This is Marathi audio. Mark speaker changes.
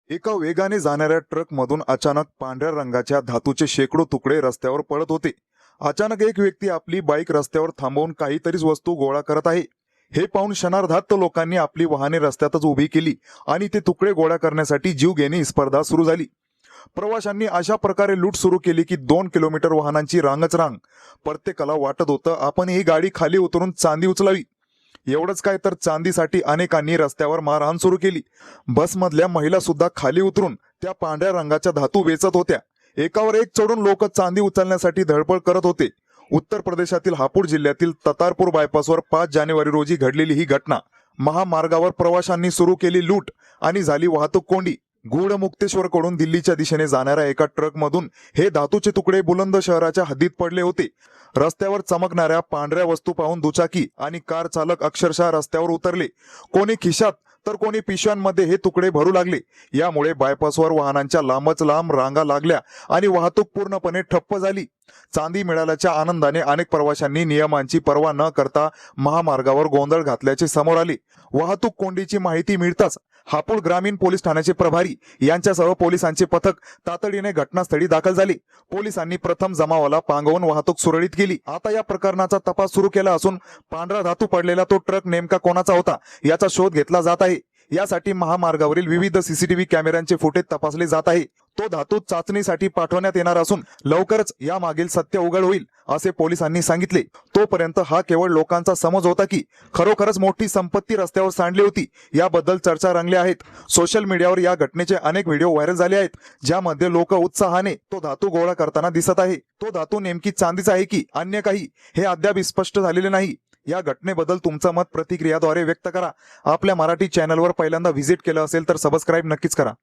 Speaker 1: एका वेगाने जाणाऱ्या ट्रकमधून अचानक पांढऱ्या रंगाच्या धातूचे शेकडो तुकडे रस्त्यावर पडत होते. अचानक एक व्यक्ती आपली बाईक रस्त्यावर थांबवून काहीतरीच वस्तू गोळा करत आहे. हे पाहून क्षणार्धात लोकांनी आपली वाहने रस्त्यातच उभी केली आणि ते तुकडे गोळा करण्यासाठी जीवघेणी स्पर्धा सुरू झाली. प्रवाशांनी अशा प्रकारे लूट सुरू केली की 2 किलोमीटर वाहनांची रांगच रांग. प्रत्येकाला वाटत होतं आपण ही गाडी खाली उतरून चांदी उचलावी. एवढंच काय तर चांदीसाठी अनेकांनी रस्त्यावर मारहाण सुरू केली. बसमधल्या महिला सुद्धा खाली उतरून त्या पांढऱ्या रंगाच्या धातू वेचत होत्या. एकावर एक चढून लोक चांदी उचलण्यासाठी धडपड करत होते. उत्तर प्रदेशातील हापूर जिल्ह्यातील ततारपूर बायपासवर 5 जानेवारी रोजी घडलेली ही घटना. महामार्गावर प्रवाशांनी सुरू केली लूट आणि झाली वाहतूक कोंडी. गूढमुक्तेश्वरकडून दिल्लीच्या दिशेने जाणाऱ्या एका ट्रकमधून हे धातूचे तुकडे बुलंद शहराच्या हद्दीत पडले होते. रस्त्यावर चमकणाऱ्या पांढऱ्या वस्तू पाहून दुचाकी आणि कार चालक अक्षरशः रस्त्यावर उतरले. कोणी खिशात तर कोणी पिशव्यांमध्ये हे तुकडे भरू लागले. यामुळे बायपासवर वाहनांच्या लांबच लांब रांगा लागल्या आणि वाहतूक पूर्णपणे ठप्प झाली. चांदी मिळाल्याच्या आनंदाने अनेक प्रवाशांनी नियमांची पर्वा न करता महामार्गावर गोंधळ घातल्याचे समोर आले. वाहतूक कोंडीची माहिती मिळताच हापूर ग्रामीण पोलीस ठाण्याचे प्रभारी यांच्यासह पोलिसांचे पथक तातडीने घटनास्थळी दाखल झाले. पोलिसांनी प्रथम जमावाला पांगवून वाहतूक सुरळीत केली. आता या प्रकरणाचा तपास सुरू केला असून पांढरा धातू पडलेला तो ट्रक नेमका कोणाचा होता याचा शोध घेतला जात आहे. यासाठी महामार्गावरील विविध सीसीटीव्ही कॅमेऱ्यांचे फुटेज तपासले जात आहे. तो धातू चाचणीसाठी पाठवण्यात येणार असून लवकरच यामागील सत्य उघड होईल असे पोलिसांनी सांगितले. तोपर्यंत हा केवळ लोकांचा समज होता की खरोखरच मोठी संपत्ती रस्त्यावर सांडली होती याबद्दल चर्चा रंगल्या आहेत. सोशल मीडियावर या घटनेचे अनेक व्हिडिओ व्हायरल झाले आहेत ज्यामध्ये लोक उत्साहाने तो धातू गोळा करताना दिसत आहे. तो धातू नेमकी चांदीचा आहे की अन्य काही हे अद्याप स्पष्ट झालेले नाही. या घटनेबद्दल तुमचं मत प्रतिक्रियाद्वारे व्यक्त करा. आपल्या मराठी चॅनलवर पहिल्यांदा व्हिजिट केलं असेल तर सबस्क्राईब नक्कीच करा.